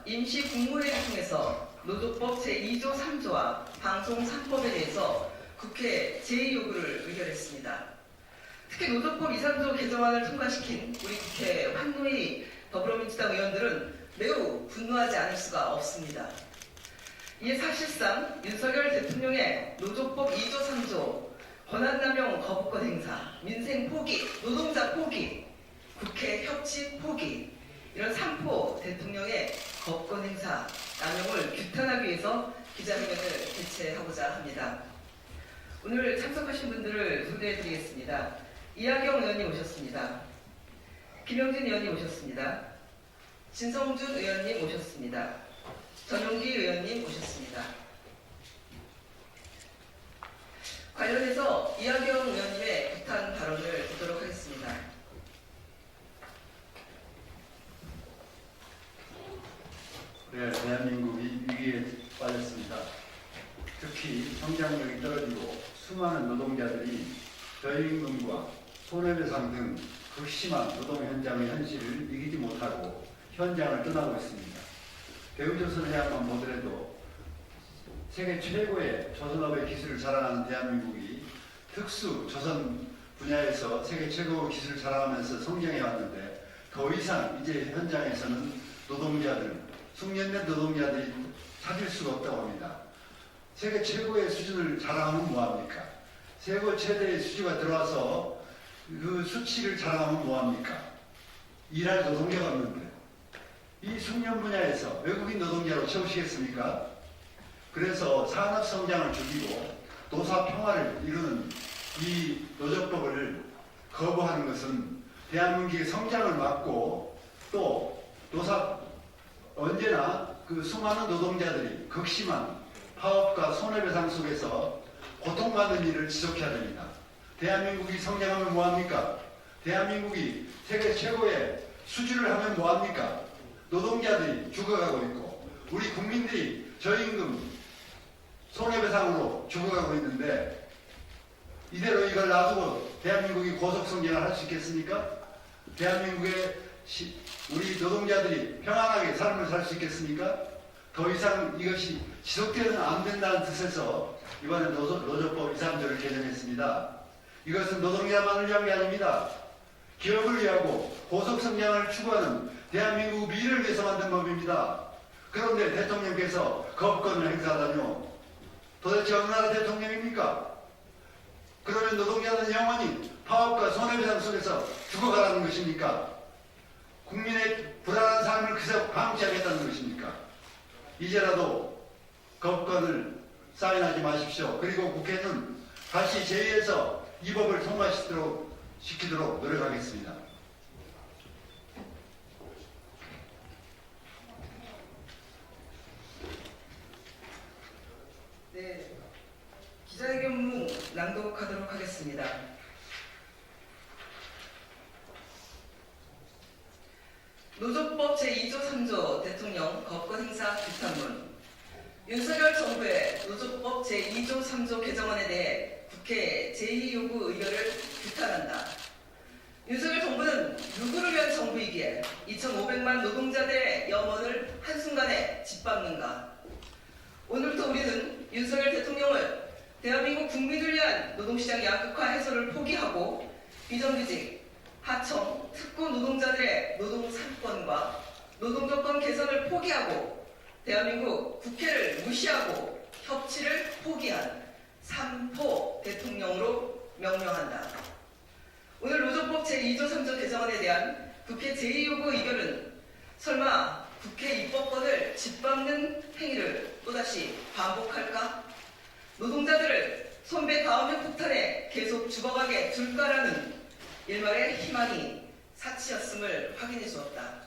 임시국무회의를 통해서 노조법 제2조 3조와 방송 3법에 대해서 국회 제2요구를 의결했습니다. 특히 노조법 2, 3조 개정안을 통과시킨 우리 국회 황노희 더불어민주당 의원들은 매우 분노하지 않을 수가 없습니다. 이에 사실상 윤석열 대통령의 노조법 2조 3조 권한남용 거부권 행사, 민생 포기, 노동자 포기, 국회 협치 포기 이런 3포 대통령의 거부권 행사 남용을 규탄하기 위해서 기자회견을 개최하고자 합니다. 오늘 참석하신 분들을 소개해드리겠습니다. 이하경 의원님 오셨습니다. 김영진 의원님 오셨습니다. 진성준 의원님 오셨습니다. 전용기 의원님 오셨습니다. 관련해서 이하경 의원님의 규탄 발언을 듣도록 하겠습니다. 네, 대한민국이 위기에 빠졌습니다. 특히 성장력이 떨어지고 수많은 노동자들이 저임금과 손해배상 등 극심한 노동 현장의 현실을 이기지 못하고 현장을 떠나고 있습니다. 대우조선해양만 보더라도 세계 최고의 조선업의 기술을 자랑하는 대한민국이 특수 조선 분야에서 세계 최고의 기술을 자랑하면서 성장해 왔는데 더 이상 이제 현장에서는 노동자들, 숙련된 노동자들이 찾을 수가 없다고 합니다. 세계 최고의 수준을 자랑하면 뭐합니까? 세계 최대의 수지가 들어와서 그 수치를 자랑하면 뭐합니까? 일할 노동자가 없는데 이 숙련 분야에서 외국인 노동자로 채우시겠습니까? 그래서 산업 성장을 죽이고 노사 평화를 이루는 이 노조법을 거부하는 것은 대한민국의 성장을 막고 또 노사 언제나 그 수많은 노동자들이 극심한 파업과 손해배상 속에서 고통받는 일을 지속해야 됩니다. 대한민국이 성장하면 뭐합니까? 대한민국이 세계 최고의 수주를 하면 뭐합니까? 노동자들이 죽어가고 있고 우리 국민들이 저임금 손해배상으로 죽어가고 있는데 이대로 이걸 놔두고 대한민국이 고속성장을 할 수 있겠습니까? 대한민국의 우리 노동자들이 평안하게 삶을 살 수 있겠습니까? 더 이상 이것이 지속되어서는 안 된다는 뜻에서 이번에 노조법 2, 3조를 개정했습니다. 이것은 노동자만을 위한 게 아닙니다. 기업을 위하고 고속성장을 추구하는 대한민국 미래를 위해서 만든 법입니다. 그런데 대통령께서 거부권을 행사하다뇨. 도대체 어느 나라 대통령입니까? 그러면 노동자는 영원히 파업과 손해배상 속에서 죽어가라는 것입니까? 국민의 불안한 삶을 그새 방치하겠다는 것입니까? 이제라도 거부권을 사인하지 마십시오. 그리고 국회는 다시 제의해서 이 법을 통과시키도록 노력하겠습니다. 네, 기자회견문 낭독하도록 하겠습니다. 노조법 제2조 3조 대통령 거부권 행사 규탄문. 윤석열 정부의 노조법 제2조 3조 개정안에 대해 국회 제2요구 의결을 규탄한다. 윤석열 정부는 누구를 위한 정부이기에 2,500만 노동자들의 염원을 한순간에 짓밟는가? 오늘부터 우리는 윤석열 대통령을 대한민국 국민을 위한 노동시장 양극화 해소를 포기하고 비정규직, 하청, 특고 노동자들의 노동 3권과 노동조건 개선을 포기하고 대한민국 국회를 무시하고 협치를 포기한 3포 대통령으로 명명한다. 오늘 노조법 제2조 3조 개정안에 대한 국회 제2요구 의결은 설마 국회 입법권을 짓밟는 행위를 또다시 반복할까? 노동자들을 손배 가음의 폭탄에 계속 죽어가게 둘까라는 일말의 희망이 사치였음을 확인해 주었다.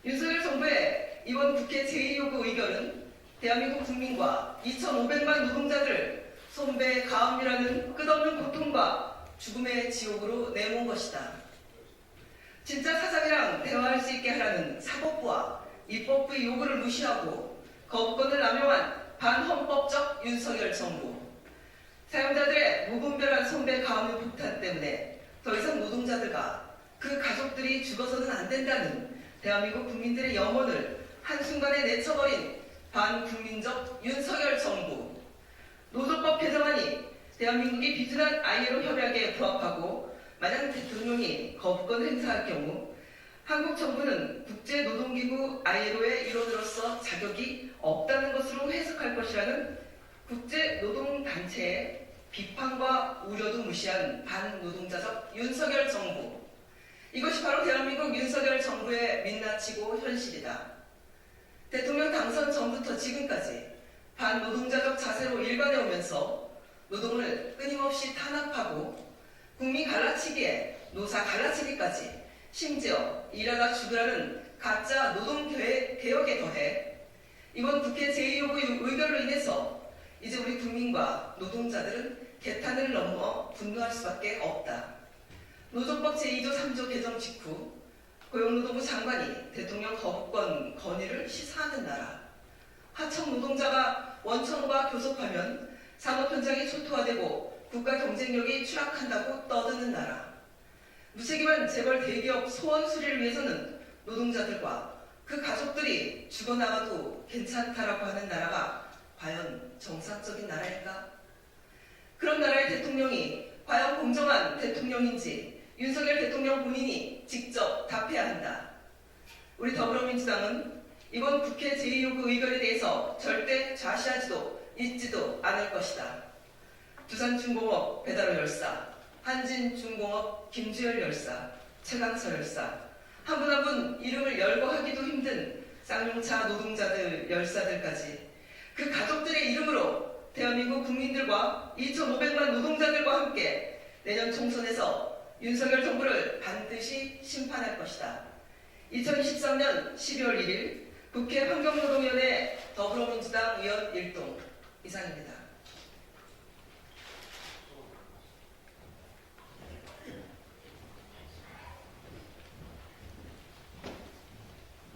윤석열 정부의 이번 국회 제2요구 의결은 대한민국 국민과 2,500만 노동자들을 손배 가음이라는 끝없는 고통과 죽음의 지옥으로 내몬 것이다. 진짜 사장이랑 대화할 수 있게 하라는 사법부와 입법부의 요구를 무시하고 거부권을 남용한 반헌법적 윤석열 정부. 사용자들의 무분별한 손배 가음의 폭탄 때문에 더 이상 노동자들과 그 가족들이 죽어서는 안 된다는 대한민국 국민들의 염원을 한순간에 내쳐버린 반국민적 윤석열 정부. 노조법 개정안이 대한민국이 비준한 ILO 협약에 부합하고 만약 대통령이 거부권 행사할 경우 한국 정부는 국제노동기구 ILO의 일원으로서 자격이 없다는 것으로 해석할 것이라는 국제노동단체의 비판과 우려도 무시한 반노동자적 윤석열 정부. 이것이 바로 대한민국 윤석열 정부의 민낯이고 현실이다. 대통령 당선 전부터 지금까지 반노동자적 자세로 일관해 오면서 노동을 끊임없이 탄압하고 국민 갈라치기에 노사 갈라치기까지 심지어 일하다 죽으라는 가짜 노동개혁에 더해 이번 국회 제2요구 의결로 인해서 이제 우리 국민과 노동자들은 개탄을 넘어 분노할 수밖에 없다. 노조법 제2조 3조 개정 직후 고용노동부 장관이 대통령 거부권 건의를 시사하는 나라. 하청 노동자가 원청과 교섭하면 산업 현장이 초토화되고 국가 경쟁력이 추락한다고 떠드는 나라. 무책임한 재벌 대기업 소원 수리를 위해서는 노동자들과 그 가족들이 죽어나가도 괜찮다라고 하는 나라가 과연 정상적인 나라일까? 그런 나라의 대통령이 과연 공정한 대통령인지 윤석열 대통령 본인이 직접 답해야 한다. 우리 더불어민주당은 이번 국회 제2요구 의결에 대해서 절대 좌시하지도 잊지도 않을 것이다. 두산중공업 배달호 열사, 한진중공업 김주열 열사, 최강서 열사, 한 분 한 분 이름을 열거하기도 힘든 쌍용차 노동자들 열사들까지 그 가족들의 이름으로 대한민국 국민들과 2,500만 노동자들과 함께 내년 총선에서 윤석열 정부를 반드시 심판할 것이다. 2023년 12월 1일 국회 환경노동위원회 더불어민주당 의원 일동 이상입니다.